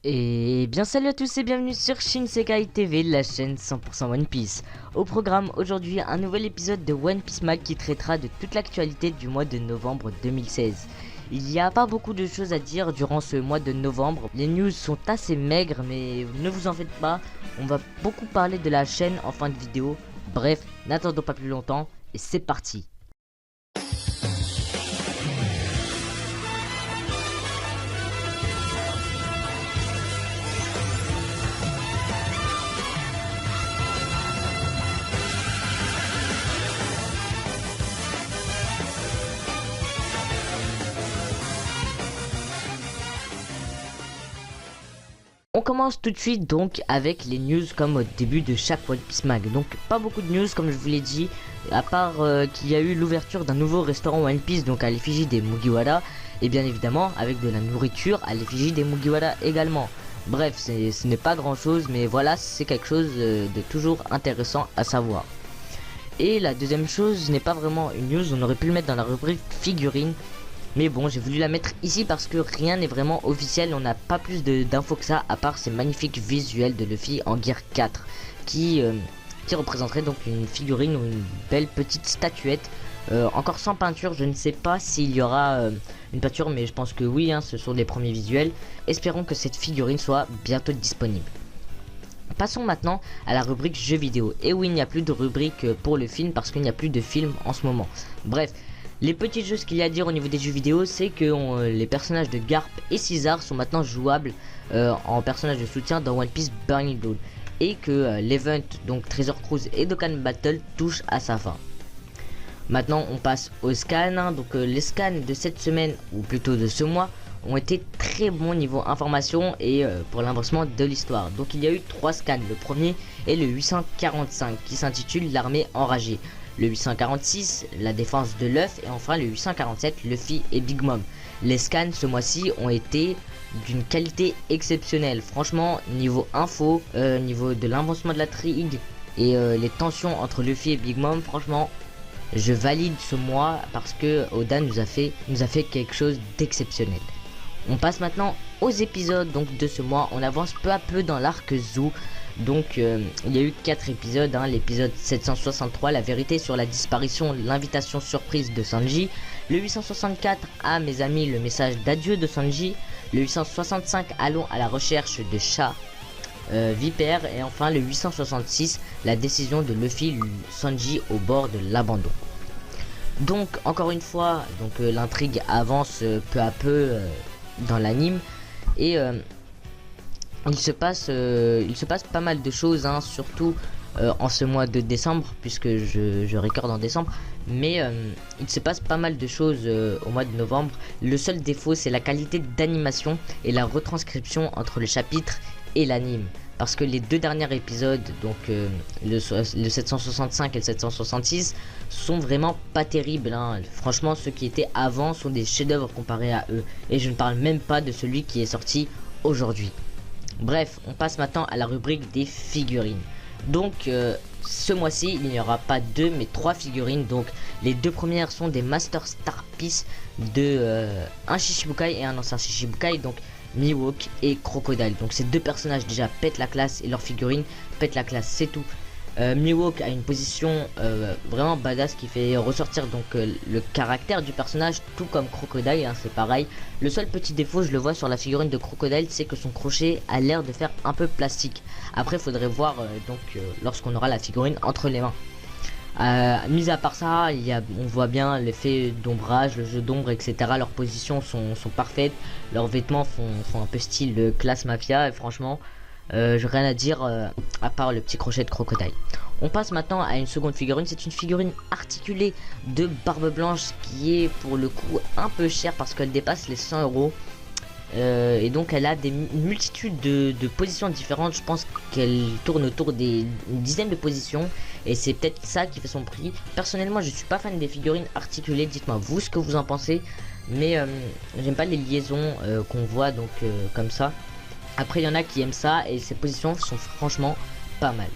Et bien salut à tous et bienvenue sur Shinsekai TV, la chaîne 100% One Piece. Au programme aujourd'hui un nouvel épisode de One Piece Mag qui traitera de toute l'actualité du mois de novembre 2016. Il n'y a pas beaucoup de choses à dire durant ce mois de novembre, les news sont assez maigres mais ne vous en faites pas, on va beaucoup parler de la chaîne en fin de vidéo. Bref, n'attendons pas plus longtemps et c'est parti. On commence tout de suite donc avec les news comme au début de chaque One Piece Mag. Donc pas beaucoup de news comme je vous l'ai dit, à part qu'il y a eu l'ouverture d'un nouveau restaurant One Piece, donc à l'effigie des Mugiwara, et bien évidemment avec de la nourriture à l'effigie des Mugiwara également. Bref, ce n'est pas grand chose, mais voilà, c'est quelque chose de toujours intéressant à savoir. Et la deuxième chose n'est pas vraiment une news, on aurait pu le mettre dans la rubrique figurine. Mais bon, j'ai voulu la mettre ici parce que rien n'est vraiment officiel, on n'a pas plus d'infos que ça, à part ces magnifiques visuels de Luffy en Gear 4, qui représenterait donc une figurine ou une belle petite statuette, encore sans peinture. Je ne sais pas s'il y aura une peinture, mais je pense que oui, hein, ce sont les premiers visuels. Espérons que cette figurine soit bientôt disponible. Passons maintenant à la rubrique jeux vidéo. Et oui, il n'y a plus de rubrique pour le film parce qu'il n'y a plus de film en ce moment. Bref. Les petites choses qu'il y a à dire au niveau des jeux vidéo, c'est que les personnages de Garp et Caesar sont maintenant jouables en personnages de soutien dans One Piece Burning Dawn. Et que l'event, donc Treasure Cruise et Dokkan Battle, touche à sa fin. Maintenant on passe aux scans, hein. Donc les scans de cette semaine, ou plutôt de ce mois, ont été très bons niveau information et pour l'inversement de l'histoire. Donc il y a eu 3 scans, le premier est le 845 qui s'intitule l'armée enragée. Le 846, la défense de l'œuf, et enfin le 847, Luffy et Big Mom. Les scans ce mois-ci ont été d'une qualité exceptionnelle. Franchement, niveau info, niveau de l'avancement de la trigue et les tensions entre Luffy et Big Mom, franchement, je valide ce mois parce que Oda nous a fait quelque chose d'exceptionnel. On passe maintenant aux épisodes donc de ce mois. On avance peu à peu dans l'arc Zou. Donc il y a eu 4 épisodes, hein. L'épisode 763, la vérité sur la disparition, l'invitation surprise de Sanji. Le 864, ah mes amis, le message d'adieu de Sanji. Le 865, allons à la recherche de Chat Vipère. Et enfin le 866, la décision de Luffy Sanji au bord de l'abandon. Donc encore une fois, donc l'intrigue avance peu à peu dans l'anime. Et il se passe pas mal de choses, hein, surtout en ce mois de décembre, puisque je recorde en décembre. Mais il se passe pas mal de choses au mois de novembre. Le seul défaut, c'est la qualité d'animation et la retranscription entre le chapitre et l'anime. Parce que les deux derniers épisodes, donc le 765 et le 766, sont vraiment pas terribles, hein. Franchement, ceux qui étaient avant sont des chefs-d'œuvre comparés à eux. Et je ne parle même pas de celui qui est sorti aujourd'hui. Bref, on passe maintenant à la rubrique des figurines. Donc ce mois-ci, il n'y aura pas 2 mais 3 figurines. Donc les 2 premières sont des Master Star Piece de un Shichibukai et un ancien Shichibukai, donc Mihawk et Crocodile. Donc ces 2 personnages déjà pètent la classe et leurs figurines pètent la classe, c'est tout. Mihawk a une position vraiment badass qui fait ressortir donc le caractère du personnage, tout comme Crocodile, hein, c'est pareil. Le seul petit défaut, je le vois sur la figurine de Crocodile, c'est que son crochet a l'air de faire un peu plastique. Après, il faudrait voir lorsqu'on aura la figurine entre les mains. Mis à part ça, on voit bien l'effet d'ombrage, le jeu d'ombre, etc. Leurs positions sont parfaites, leurs vêtements font un peu style classe mafia, et franchement, j'ai rien à dire à part le petit crochet de Crocodile. On passe maintenant à une seconde figurine. C'est une figurine articulée de Barbe Blanche qui est pour le coup un peu chère parce qu'elle dépasse les 100 euros. Et donc elle a une multitude de positions différentes. Je pense qu'elle tourne autour d'une dizaine de positions et c'est peut-être ça qui fait son prix. Personnellement, je suis pas fan des figurines articulées. Dites-moi vous ce que vous en pensez. Mais j'aime pas les liaisons qu'on voit donc comme ça. Après il y en a qui aiment ça et ces positions sont franchement pas mal.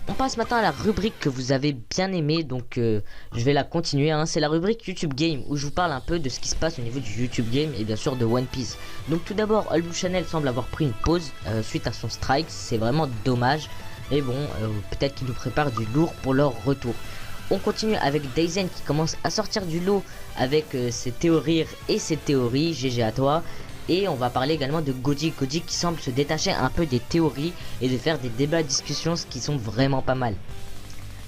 On passe maintenant à la rubrique que vous avez bien aimée, donc je vais la continuer, hein. C'est la rubrique YouTube Game, où je vous parle un peu de ce qui se passe au niveau du YouTube Game, et bien sûr de One Piece. Donc tout d'abord, All Blue Channel semble avoir pris une pause suite à son strike, c'est vraiment dommage, mais bon, peut-être qu'ils nous préparent du lourd pour leur retour. On continue avec Daizen qui commence à sortir du lot avec ses théories et ses théories, GG à toi. Et on va parler également de Goji qui semble se détacher un peu des théories et de faire des débats discussions, ce qui sont vraiment pas mal.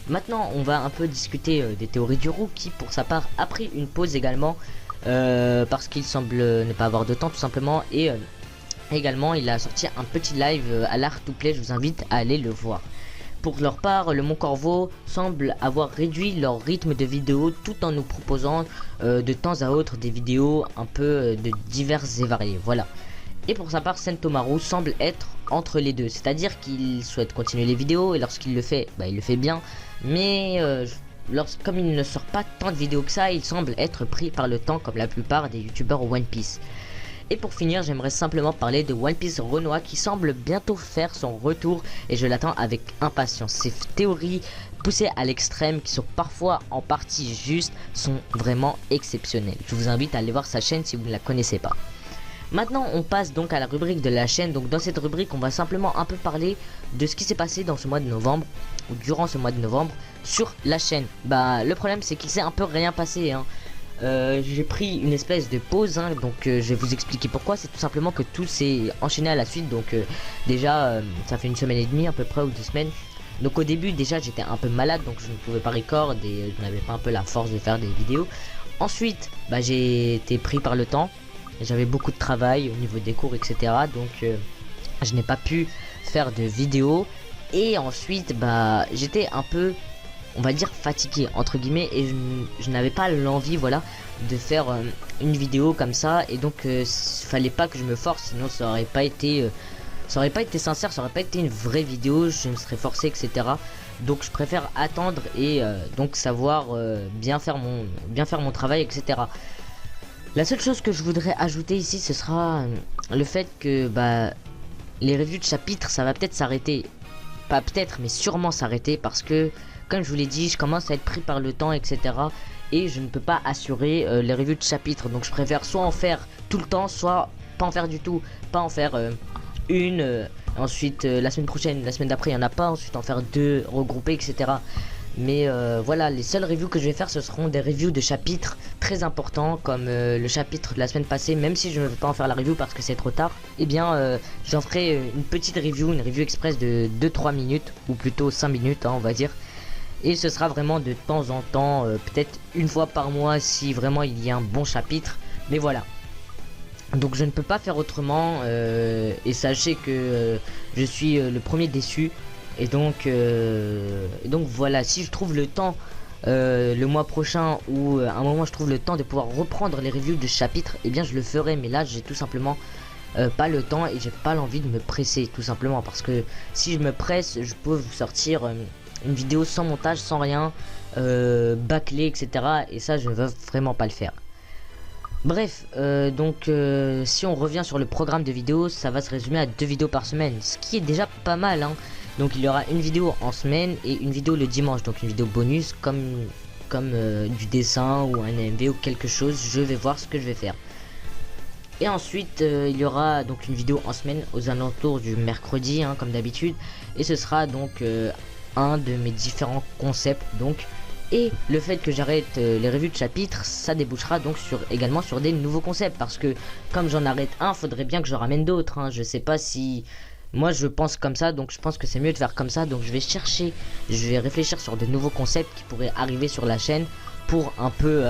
Maintenant on va un peu discuter des théories du roux qui pour sa part a pris une pause également parce qu'il semble ne pas avoir de temps tout simplement. Et également il a sorti un petit live à l'Art to Play, je vous invite à aller le voir. Pour leur part, le Mont Corvo semble avoir réduit leur rythme de vidéo tout en nous proposant de temps à autre des vidéos un peu de diverses et variées. Voilà. Et pour sa part, Sentomaru semble être entre les deux. C'est-à-dire qu'il souhaite continuer les vidéos et lorsqu'il le fait, il le fait bien. Mais comme il ne sort pas tant de vidéos que ça, il semble être pris par le temps comme la plupart des youtubeurs One Piece. Et pour finir, j'aimerais simplement parler de One Piece Renoir qui semble bientôt faire son retour et je l'attends avec impatience. Ces théories poussées à l'extrême qui sont parfois en partie justes sont vraiment exceptionnelles. Je vous invite à aller voir sa chaîne si vous ne la connaissez pas. Maintenant on passe donc à la rubrique de la chaîne. Donc dans cette rubrique on va simplement un peu parler de ce qui s'est passé dans ce mois de novembre ou durant ce mois de novembre sur la chaîne. Le problème c'est qu'il s'est un peu rien passé, hein. J'ai pris une espèce de pause, hein, donc je vais vous expliquer pourquoi. C'est tout simplement que tout s'est enchaîné à la suite. Donc déjà ça fait une semaine et demie à peu près ou 2 semaines. Donc au début déjà j'étais un peu malade, donc je ne pouvais pas record et je n'avais pas un peu la force de faire des vidéos. Ensuite j'ai été pris par le temps, j'avais beaucoup de travail au niveau des cours etc. Donc je n'ai pas pu faire de vidéos. Et ensuite j'étais un peu, on va dire, fatigué entre guillemets, et je n'avais pas l'envie, voilà, de faire une vidéo comme ça. Et donc fallait pas que je me force, sinon ça aurait pas été sincère, ça aurait pas été une vraie vidéo, je me serais forcé etc. Donc je préfère attendre et donc savoir bien faire mon travail etc. La seule chose que je voudrais ajouter ici, ce sera le fait que les reviews de chapitres, ça va peut-être s'arrêter, pas peut-être mais sûrement s'arrêter, parce que comme je vous l'ai dit, je commence à être pris par le temps etc. Et je ne peux pas assurer les reviews de chapitres. Donc je préfère soit en faire tout le temps, soit pas en faire du tout. Pas en faire une, ensuite la semaine prochaine, la semaine d'après il n'y en a pas, ensuite en faire 2 regroupés etc. Mais voilà, les seules reviews que je vais faire, ce seront des reviews de chapitres très importants, comme le chapitre de la semaine passée. Même si je ne veux pas en faire la review parce que c'est trop tard, et bien j'en ferai une petite review, une review express de 2-3 minutes, ou plutôt 5 minutes hein, on va dire. Et ce sera vraiment de temps en temps, peut-être une fois par mois si vraiment il y a un bon chapitre. Mais voilà. Donc je ne peux pas faire autrement. Et sachez que je suis le premier déçu. Et donc voilà, si je trouve le temps le mois prochain, ou à un moment je trouve le temps de pouvoir reprendre les reviews de chapitres, et bien je le ferai. Mais là j'ai tout simplement pas le temps et j'ai pas l'envie de me presser, tout simplement. Parce que si je me presse, je peux vous sortir une vidéo sans montage, sans rien, bâclé etc. Et ça je ne veux vraiment pas le faire. Bref, si on revient sur le programme de vidéos, ça va se résumer à 2 vidéos par semaine, ce qui est déjà pas mal hein. Donc il y aura une vidéo en semaine et une vidéo le dimanche, donc une vidéo bonus comme du dessin ou un AMV ou quelque chose. Je vais voir ce que je vais faire. Et ensuite il y aura donc une vidéo en semaine aux alentours du mercredi hein, comme d'habitude. Et ce sera donc un de mes différents concepts donc. Et le fait que j'arrête les revues de chapitres, ça débouchera donc également sur des nouveaux concepts. Parce que comme j'en arrête un, faudrait bien que je ramène d'autres hein. Je sais pas si... Moi je pense comme ça, donc je pense que c'est mieux de faire comme ça. Donc je vais réfléchir sur de nouveaux concepts qui pourraient arriver sur la chaîne pour un peu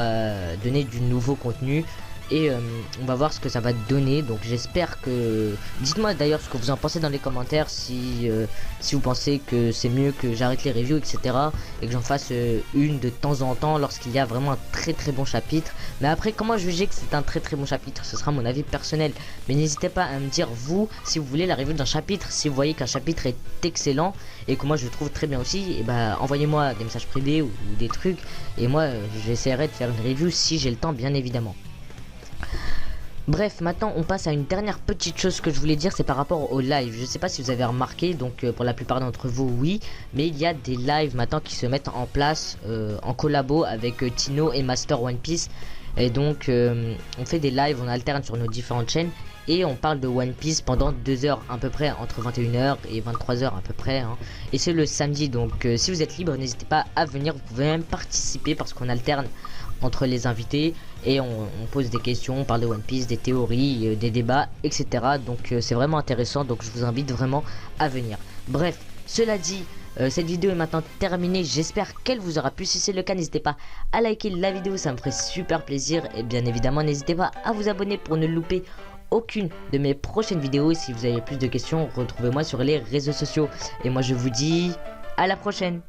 donner du nouveau contenu. Et on va voir ce que ça va donner. Donc j'espère que... Dites-moi d'ailleurs ce que vous en pensez dans les commentaires. Si vous pensez que c'est mieux que j'arrête les reviews etc. Et que j'en fasse une de temps en temps lorsqu'il y a vraiment un très très bon chapitre. Mais après comment juger que c'est un très très bon chapitre, ce sera mon avis personnel. Mais n'hésitez pas à me dire vous si vous voulez la review d'un chapitre. Si vous voyez qu'un chapitre est excellent et que moi je le trouve très bien aussi, et envoyez-moi des messages privés ou des trucs. Et moi j'essaierai de faire une review si j'ai le temps bien évidemment. Bref, maintenant on passe à une dernière petite chose que je voulais dire, c'est par rapport au live. Je sais pas si vous avez remarqué, donc pour la plupart d'entre vous oui, mais il y a des lives maintenant qui se mettent en place en collabo avec Tino et Master One Piece. Et donc on fait des lives, on alterne sur nos différentes chaînes et on parle de One Piece pendant 2 heures à peu près, entre 21 h et 23 h à peu près hein. Et c'est le samedi, donc si vous êtes libre, n'hésitez pas à venir, vous pouvez même participer parce qu'on alterne entre les invités et on pose des questions, on parle de One Piece, des théories, des débats, etc. Donc c'est vraiment intéressant, donc je vous invite vraiment à venir. Bref, cela dit, cette vidéo est maintenant terminée, j'espère qu'elle vous aura plu. Si c'est le cas, n'hésitez pas à liker la vidéo, ça me ferait super plaisir. Et bien évidemment, n'hésitez pas à vous abonner pour ne louper aucune de mes prochaines vidéos. Et si vous avez plus de questions, retrouvez-moi sur les réseaux sociaux. Et moi je vous dis à la prochaine.